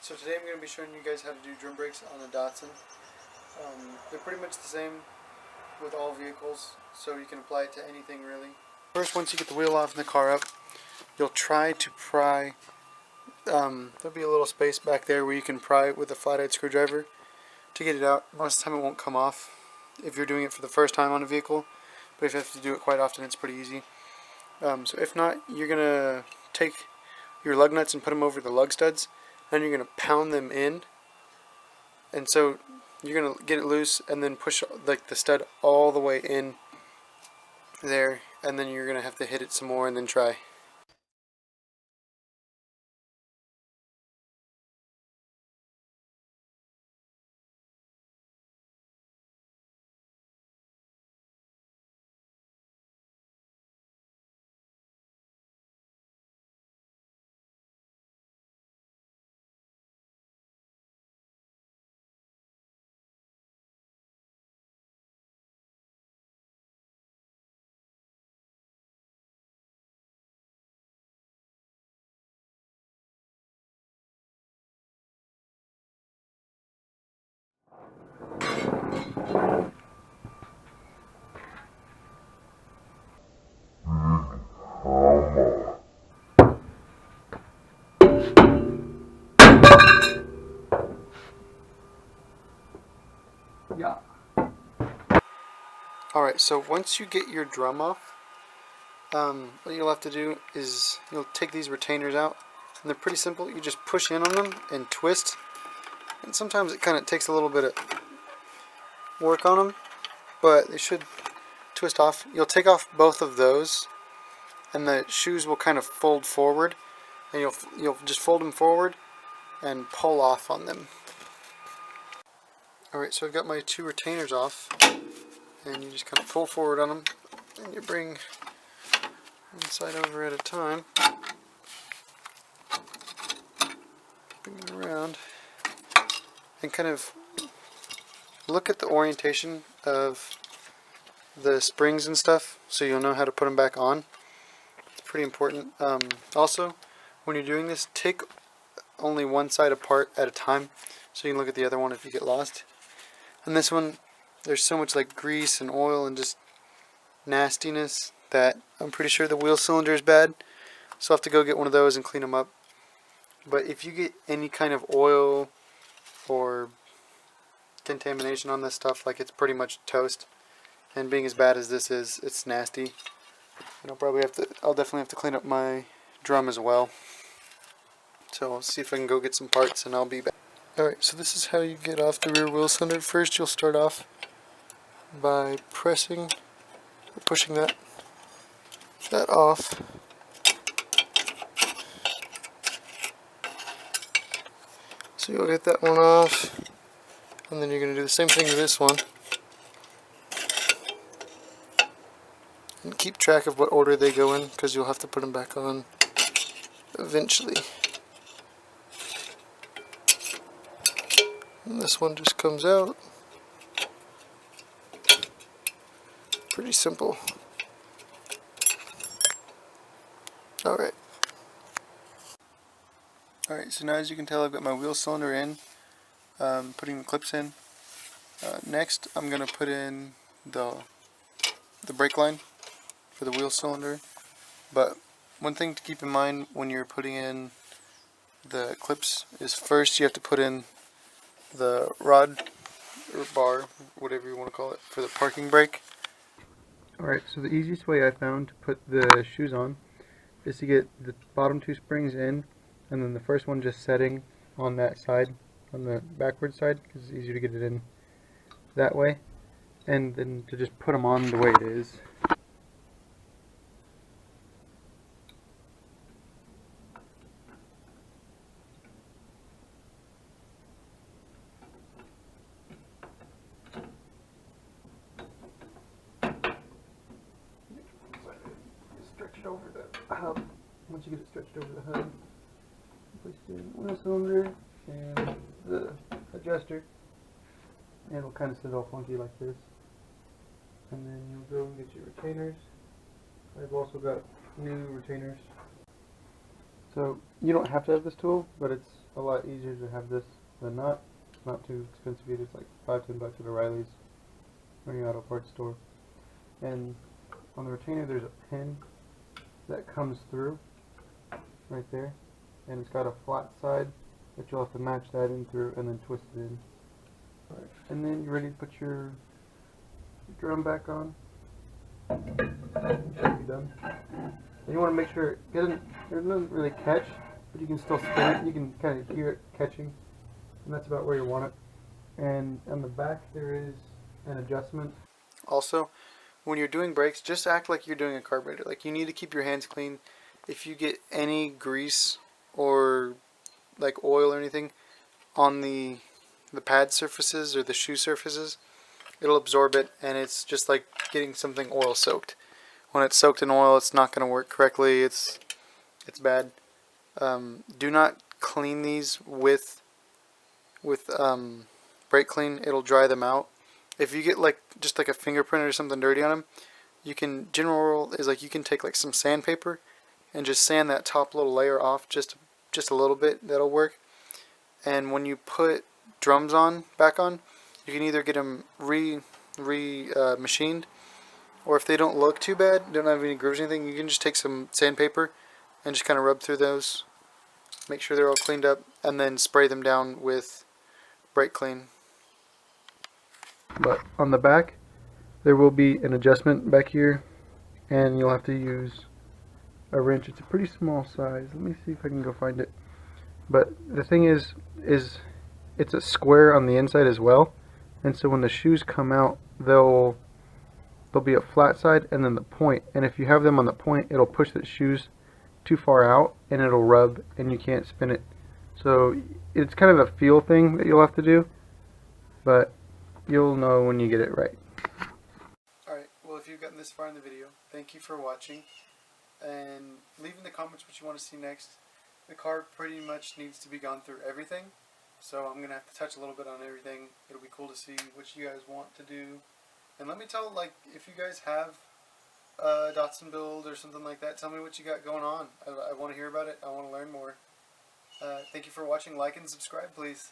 So today I'm going to be showing you guys how to do drum brakes on the Datsun. They're pretty much the same with all vehicles, so you can apply it to anything really. First, once you get the wheel off and the car up, you'll try to pry. There'll be a little space back there where you can pry it with a flathead screwdriver to get it out. Most of the time it won't come off if you're doing it for the first time on a vehicle, but if you have to do it quite often, it's pretty easy. So if not, you're going to take your lug nuts and put them over the lug studs. Then you're going to pound them in, and so you're going to get it loose and then push like the stud all the way in there, and then you're going to have to hit it some more and then try. Yeah. Alright, so once you get your drum off, what you'll have to do is you'll take these retainers out, and they're pretty simple. You just push in on them and twist, and sometimes it kind of takes a little bit of work on them, but they should twist off. You'll take off both of those, and the shoes will kind of fold forward, and you'll just fold them forward and pull off on them. Alright, so I've got my two retainers off, and you just kind of pull forward on them, and you bring one side over at a time, bring it around, and kind of look at the orientation of the springs and stuff so you'll know how to put them back on. It's pretty important. Also, when you're doing this, take only one side apart at a time so you can look at the other one if you get lost. And this one, there's so much like grease and oil and just nastiness that I'm pretty sure the wheel cylinder is bad, so I'll have to go get one of those and clean them up. But if you get any kind of oil or contamination on this stuff, like, it's pretty much toast. And being as bad as this is, it's nasty. And I'll definitely have to clean up my drum as well. So I'll see if I can go get some parts and I'll be back. Alright, so this is how you get off the rear wheel cylinder. First, you'll start off by pushing that off. So you'll get that one off, and then you're going to do the same thing to this one. And keep track of what order they go in, because you'll have to put them back on eventually. And this one just comes out. Pretty simple. Alright, so now as you can tell, I've got my wheel cylinder in, putting the clips in. Next, I'm going to put in the brake line for the wheel cylinder. But one thing to keep in mind when you're putting in the clips is, first you have to put in the rod or bar, whatever you want to call it, for the parking brake. Alright, so the easiest way I found to put the shoes on is to get the bottom two springs in, and then the first one just setting on that side, on the backward side, because it's easier to get it in that way, and then to just put them on the way it is. Stretch it over the hub. Once you get it stretched over the hub, place it in the wheel cylinder and the adjuster, and it'll kind of sit all funky like this. And then you'll go and get your retainers. I've also got new retainers. So you don't have to have this tool, but it's a lot easier to have this than not. It's not too expensive either. It's like $5-10 at O'Reilly's or any auto parts store. And on the retainer there's a pin that comes through right there, and it's got a flat side that you'll have to match that in through and then twist it in. Alright, and then you're ready to put your drum back on. Should be done. And you want to make sure it doesn't really catch, but you can still spin it. You can kind of hear it catching, and that's about where you want it. And on the back there is an adjustment. Also, when you're doing brakes, just act like you're doing a carburetor. Like, you need to keep your hands clean. If you get any grease or like oil or anything on the pad surfaces or the shoe surfaces, it'll absorb it, and it's just like getting something oil soaked. When it's soaked in oil, it's not going to work correctly. It's bad. Do not clean these with brake clean. It'll dry them out. If you get like just like a fingerprint or something dirty on them, you can, general rule is like you can take like some sandpaper and just sand that top little layer off just a little bit. That'll work. And when you put drums back on, you can either get them machined, or if they don't look too bad, don't have any grooves or anything, you can just take some sandpaper and just kind of rub through those, make sure they're all cleaned up, and then spray them down with brake clean. But on the back, there will be an adjustment back here, and you'll have to use a wrench. It's a pretty small size. Let me see if I can go find it. But the thing is it's a square on the inside as well, and so when the shoes come out, there'll be a flat side and then the point, and if you have them on the point, it'll push the shoes too far out and it'll rub and you can't spin it. So it's kind of a feel thing that you'll have to do, but you'll know when you get it right. Alright, well, if you've gotten this far in the video, thank you for watching, and leave in the comments what you want to see next. The car pretty much needs to be gone through everything, so I'm going to have to touch a little bit on everything. It'll be cool to see what you guys want to do. And let me tell, like, if you guys have a Datsun build or something like that, tell me what you got going on. I want to hear about it. I want to learn more. Thank you for watching. Like and subscribe, please.